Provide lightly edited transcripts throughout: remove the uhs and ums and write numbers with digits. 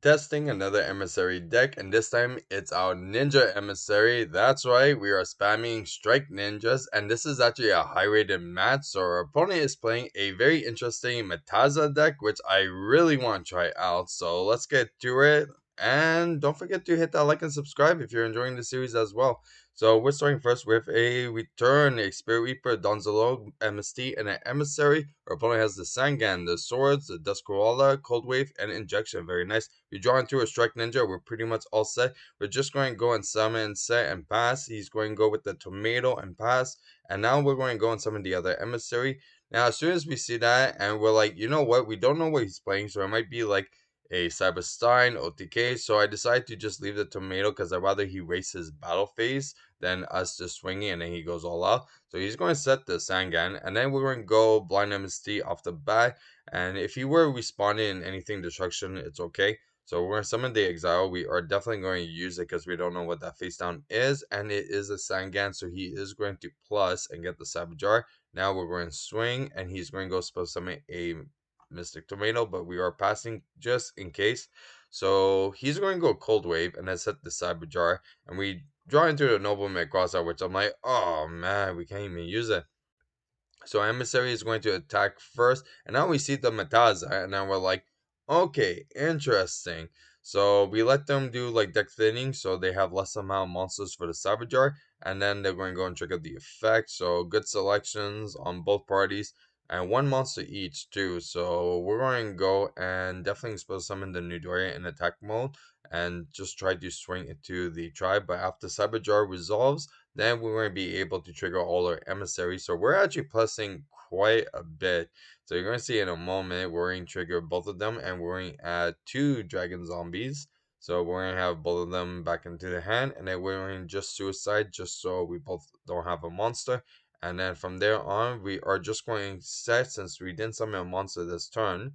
Testing another emissary deck, and this time it's our Ninja Emissary. That's right, we are spamming Strike Ninjas, and this is actually a high rated match. So our opponent is playing a very interesting Mataza deck, which I really want to try out. So let's get to it. And don't forget to hit that like and subscribe if you're enjoying the series as well. So we're starting first with a return, a Spirit Reaper, Donzalo, MST, and an Emissary. Our opponent has the Sangan, the Swords, the Duskarala, Cold Wave, and Injection. Very nice. We draw into a Strike Ninja. We're pretty much all set. We're just going to go and summon, set, and pass. He's going to go with the Tomato and pass. And now we're going to go and summon the other Emissary. Now, as soon as we see that, and we're like, you know what? We don't know what he's playing, so it might be like a Cyberstein, OTK. So I decided to just leave the Tomato because I'd rather he race his battle phase than us just swinging and then he goes all out. So he's going to set the Sangan, and then we're going to go Blind MST off the bat. And if he were respawning in anything destruction, it's okay. So we're going to summon the Exile. We are definitely going to use it because we don't know what that face down is. And it is a Sangan, so he is going to plus and get the Saboteur. Now we're going to swing, and he's going to go supposed to summon a Mystic Tomato, but we are passing just in case. So he's going to go Cold Wave and then set the Saboteur. And we draw into the Nobleman Crosshair, which I'm like, oh man, we can't even use it. So Emissary is going to attack first, and now we see the Mataza, and now we're like, okay, interesting. So we let them do like deck thinning, so they have less amount of monsters for the Savager, and then they're going to go and trigger the effect. So good selections on both parties, and one monster each too. So we're going to go and definitely supposed to summon the Nidori in attack mode, and just try to swing into the tribe. But after Cyberjar resolves, then we're going to be able to trigger all our emissaries. So we're actually plussing quite a bit. So you're going to see in a moment, we're going to trigger both of them, and we're going to add two dragon zombies. So we're going to have both of them back into the hand, and then we're going to just suicide just so we both don't have a monster. And then from there on, we are just going to set, since we didn't summon a monster this turn,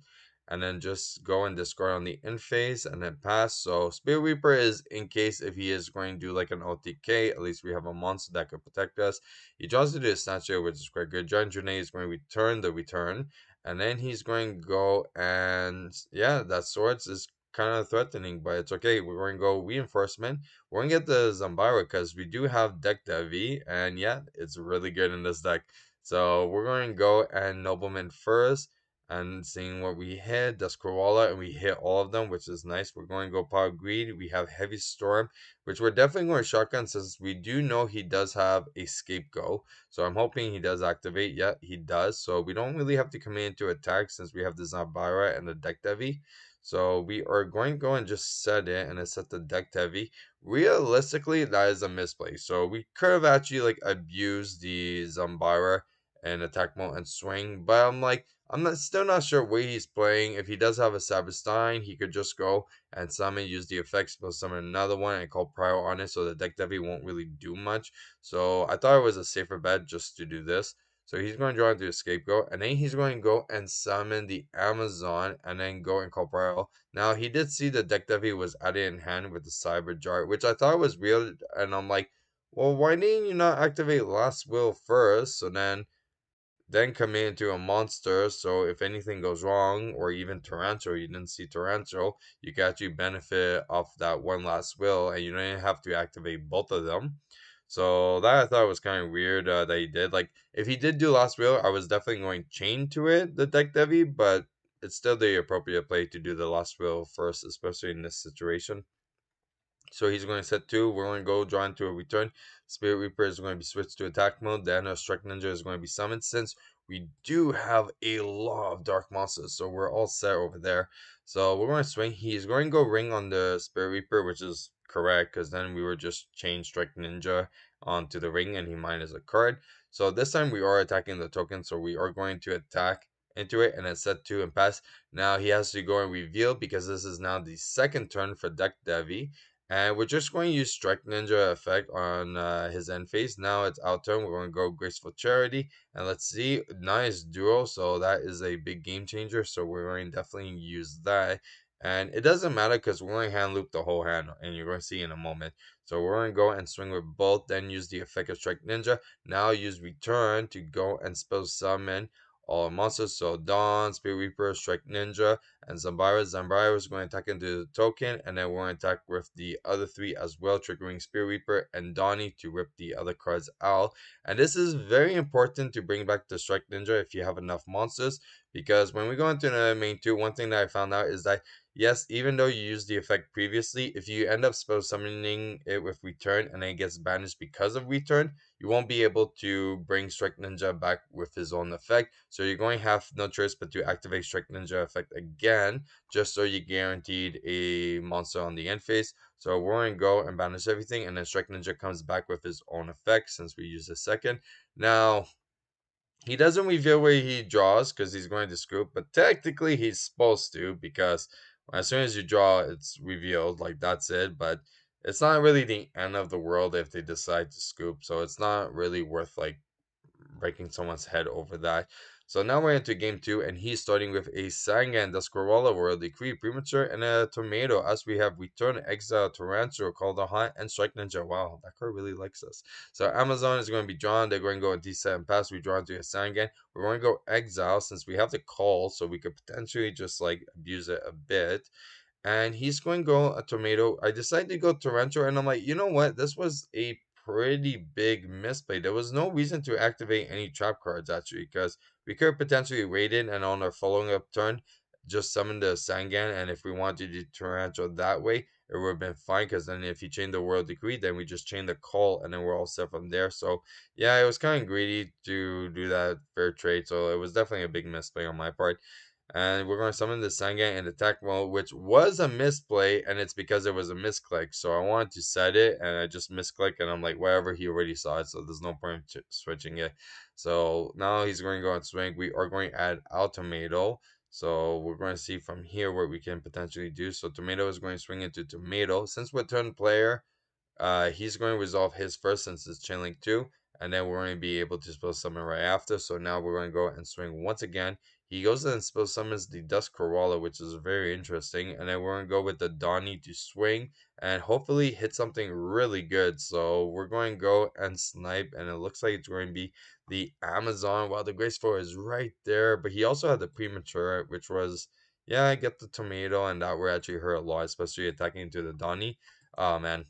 and then just go and discard on the end phase and then pass. So Spirit Reaper is in case if he is going to do like an OTK, at least we have a monster that could protect us. He draws to do a Snatcher, which is quite good. Giant Journey is going to return the return, and then he's going to go and yeah, that Swords is kind of threatening, but it's okay. We're going to go Reinforcement. We're going to get the Zambara because we do have Deck Devi, and yeah, it's really good in this deck. So we're going to go and Nobleman first and seeing what we hit. That's Koala, and we hit all of them, which is nice. We're going to go Power Greed. We have Heavy Storm, which we're definitely going to shotgun since we do know he does have a Scapegoat. So I'm hoping he does activate. Yeah, he does. So we don't really have to come in to attack since we have the Zabara and the Deck Devi. So we are going to go and just set it and then set the Deck Devi. Realistically, that is a misplay. So we could have actually like abused the Zambara and attack mode and swing, but I'm like, still not sure where he's playing. If he does have a Saberstein, he could just go and summon, use the effects, but summon another one and call Prior on it, so the deck Devi won't really do much. So I thought it was a safer bet just to do this. So he's going to draw into a Scapegoat, and then he's going to go and summon the Amazon, and then go and call Prior. Now he did see the deck Devi was added in hand with the Cyber Jar, which I thought was weird, and I'm like, well, why didn't you not activate Last Will first? So then commit into a monster. So if anything goes wrong, or even Tarantula, you didn't see Tarantula, you can actually benefit off that one last will, and you don't have to activate both of them. So that I thought was kind of weird that he did. Like if he did do last will, I was definitely going chain to it, the deck Devi, but it's still the appropriate play to do the last will first, especially in this situation. So he's going to set two. We're going to go draw into a return. Spirit Reaper is going to be switched to attack mode. Then a Strike Ninja is going to be summoned since we do have a lot of dark monsters. So we're all set over there. So we're going to swing. He's going to go ring on the Spirit Reaper, which is correct because then we were just chain Strike Ninja onto the ring and he minus a card. So this time we are attacking the token. So we are going to attack into it and then set two and pass. Now he has to go and reveal because this is now the second turn for Deck Devi. And we're just going to use Strike Ninja effect on his end phase. Now it's our turn. We're going to go Graceful Charity. And let's see. Nice duo. So that is a big game changer. So we're going to definitely use that. And it doesn't matter because we're going to hand loop the whole hand. And you're going to see in a moment. So we're going to go and swing with both. Then use the effect of Strike Ninja. Now use Return to go and spell summon all monsters. So Dawn, Spirit Reaper, Strike Ninja, and Zambara. Zambara is going to attack into the token, and then we're going to attack with the other three as well, triggering Spirit Reaper and Donnie to rip the other cards out. And this is very important to bring back the Strike Ninja if you have enough monsters, because when we go into the main two, one thing that I found out is that yes, even though you used the effect previously, if you end up spell summoning it with return and then it gets banished because of return, you won't be able to bring Strike Ninja back with his own effect. So you're going to have no choice but to activate Strike Ninja effect again, just so you guaranteed a monster on the end phase. So we're going to go and banish everything, and then Strike Ninja comes back with his own effect since we use the second. Now, he doesn't reveal where he draws because he's going to scoop, but technically he's supposed to, because as soon as you draw, it's revealed. Like, that's it. But it's not really the end of the world if they decide to scoop, so it's not really worth like breaking someone's head over that. So now we're into game two, and he's starting with a Sangan, the Squirrella World Decree, Premature, and a Tomato, as we have Return, Exile, Tarantula, Call the Hunt, and Strike Ninja. Wow, that card really likes us. So Amazon is going to be drawn. They're going to go in D7 and pass. We draw into a Sangan. We're going to go Exile since we have the call, so we could potentially just like abuse it a bit, and he's going to go a tomato. I decided to go Tarantula, and I'm like, you know what? This was a pretty big misplay. There was no reason to activate any trap cards actually, because we could potentially raid it and on our following up turn just summon the Sangan, and if we wanted to do Tarantula that way, it would have been fine, because then if you chain the World Decree, then we just chain the call and then we're all set from there. So yeah, it was kind of greedy to do that fair trade, so it was definitely a big misplay on my part. And we're going to summon the Sangan in attack mode, which was a misplay, and it's because it was a misclick. So I wanted to set it, and I just misclick, and I'm like, whatever, he already saw it, so there's no point switching it. So now he's going to go and swing. We are going to add our Tomato. So we're going to see from here what we can potentially do. So Tomato is going to swing into Tomato. Since we're turn player, he's going to resolve his first since it's chain link 2, and then we're going to be able to spell summon right after. So now we're going to go and swing once again. He goes and spell summons the Dust Koala, which is very interesting, and then we're going to go with the Donnie to swing and hopefully hit something really good. So we're going to go and snipe, and it looks like it's going to be the Amazon, while the Graceful is right there, but he also had the Premature, which was, yeah, I get the Tomato, and that would actually hurt a lot, especially attacking into the Donnie. Oh man,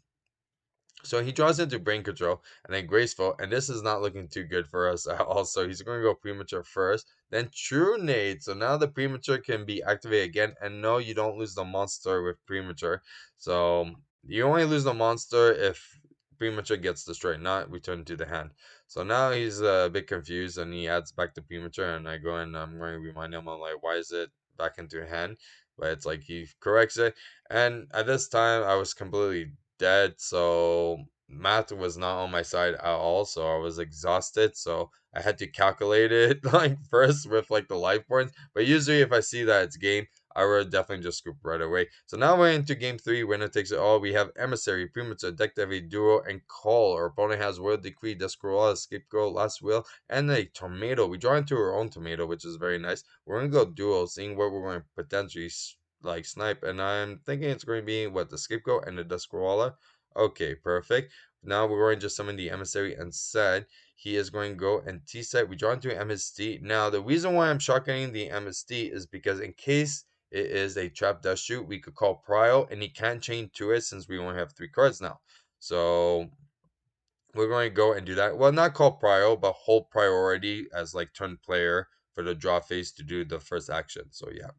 so he draws into brain control and then graceful, and this is not looking too good for us at all. So he's going to go premature first, then true nade. So now the premature can be activated again, and no, you don't lose the monster with premature. So you only lose the monster if premature gets destroyed, not returned to the hand. So now he's a bit confused, and he adds back the premature, and I go and I'm going to remind him, I'm like, why is it back into hand? But it's like he corrects it, and at this time I was completely dead, so math was not on my side at all. So I was exhausted, so I had to calculate it like first with like the life points. But usually, if I see that it's game, I would definitely just scoop right away. So now we're into game three. Winner takes it all. We have Emissary, Premature, Deck Heavy, Duel, and Call. Our opponent has World Decree, Descorola, Scapegoat, Last Will, and a Tomato. We draw into our own Tomato, which is very nice. We're gonna go Duel, seeing what we're going to potentially like snipe, and I'm thinking it's going to be what, the Scapegoat and the Descorola. Okay, perfect. Now we're going to just summon the Emissary and said he is going to go and T-set. We draw into MST. Now the reason why I'm shotgunning the MST is because in case it is a trap dust shoot, we could call Prio, and he can't chain to it since we only have 3 cards now. So we're going to go and do that. Well, not call prio, but hold priority as like turn player for the draw phase to do the first action. So yeah.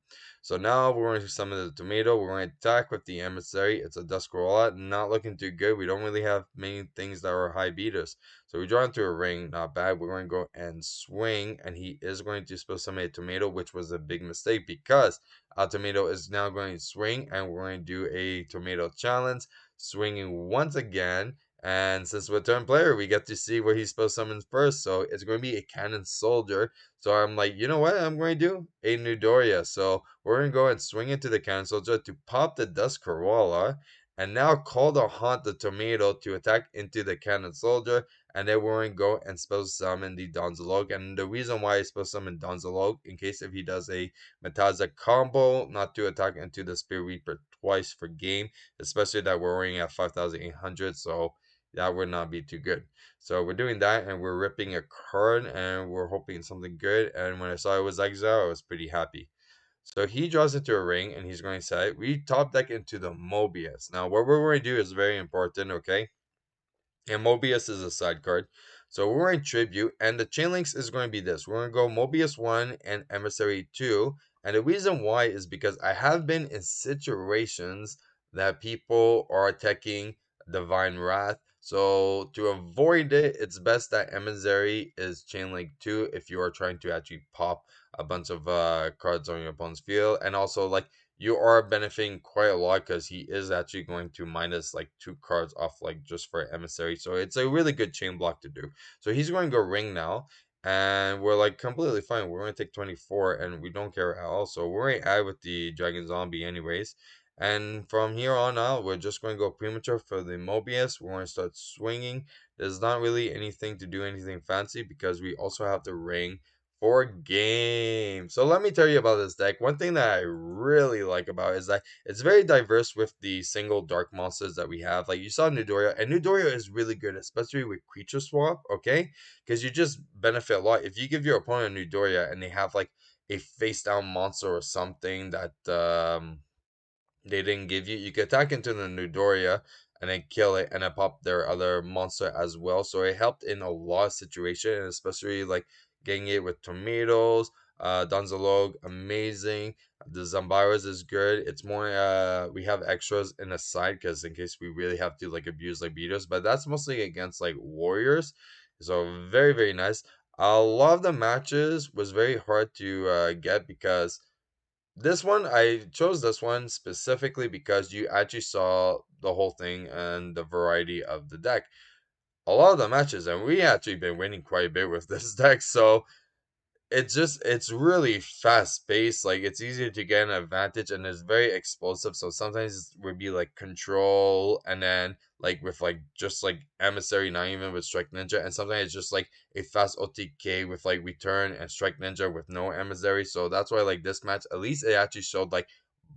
So now we're going to summon the tomato. We're going to attack with the emissary. It's a Duskarala. Not looking too good. We don't really have many things that are high beaters. So we draw into a ring. Not bad. We're going to go and swing. And he is going to supposed to summon a tomato, which was a big mistake because our tomato is now going to swing. And we're going to do a tomato challenge. Swinging once again. And since we're turn player, we get to see what he's supposed to summon first. So it's going to be a cannon soldier. So I'm like, you know what I'm going to do? A Nudoria. So we're going to go and swing into the cannon soldier to pop the Dust Corolla. And now call the Haunt the Tomato to attack into the cannon soldier. And then we're going to go and supposed to summon the Donzalog. And the reason why he's supposed to summon Donzalog, in case if he does a Mataza combo, not to attack into the Spirit Reaper twice for game. Especially that we're running at 5,800. So that would not be too good. So we're doing that, and we're ripping a card, and we're hoping something good. And when I saw it was exile, I was pretty happy. So he draws into a ring, and he's going to set it. We top deck into the Mobius. Now, what we're going to do is very important, okay? And Mobius is a side card. So we're in Tribute, and the chain links is going to be this. We're going to go Mobius 1 and Emissary 2. And the reason why is because I have been in situations that people are attacking Divine Wrath. So to avoid it, it's best that Emissary is chain link 2 if you are trying to actually pop a bunch of cards on your opponent's field. And also, like, you are benefiting quite a lot because he is actually going to minus like 2 cards off, like, just for emissary. So it's a really good chain block to do. So he's going to go ring now, and we're like completely fine. We're going to take 24 and we don't care at all. So we're going to add with the dragon zombie anyways. And from here on out, we're just going to go premature for the Mobius. We're going to start swinging. There's not really anything to do anything fancy because we also have the ring for game. So let me tell you about this deck. One thing that I really like about it is that it's very diverse with the single dark monsters that we have. Like, you saw Nidorya, and Nidorya is really good, especially with creature swap, okay? Because you just benefit a lot. If you give your opponent a Nidorya and they have like a face down monster or something that they didn't give you, you can attack into the Nidorya and then kill it and then pop their other monster as well. So it helped in a lot of situations, especially like getting it with tomatoes. Donzalog, amazing. The Zambaras is good. It's more we have extras in the side because in case we really have to like abuse like beaters, but that's mostly against like warriors. So very, very nice. A lot of the matches was very hard to get because this one, I chose this one specifically because you actually saw the whole thing and the variety of the deck. A lot of the matches, and we actually been winning quite a bit with this deck, so it's really fast paced. Like, it's easier to get an advantage, and it's very explosive. So sometimes it would be like control, and then like with like just like emissary, not even with strike ninja, and sometimes it's just like a fast OTK with like return and strike ninja with no emissary. So that's why, like, this match, at least it actually showed like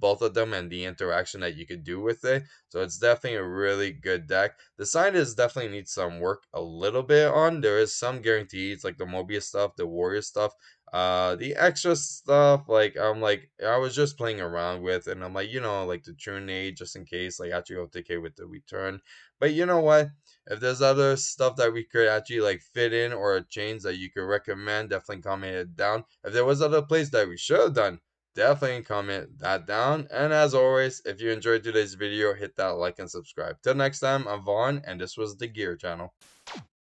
both of them and the interaction that you could do with it. So it's definitely a really good deck. The scientists definitely need some work a little bit on. There is some guarantees like the Mobius stuff, the Warrior stuff. The extra stuff, like, I was just playing around with, and I'm like, like the True Age, just in case, like, actually OTK with the return. But you know what? If there's other stuff that we could actually like fit in or change that you could recommend, definitely comment it down. If there was other plays that we should have done, definitely comment that down. And as always, if you enjoyed today's video, hit that like and subscribe. Till next time, I'm Vaughn, and this was the Gear Channel.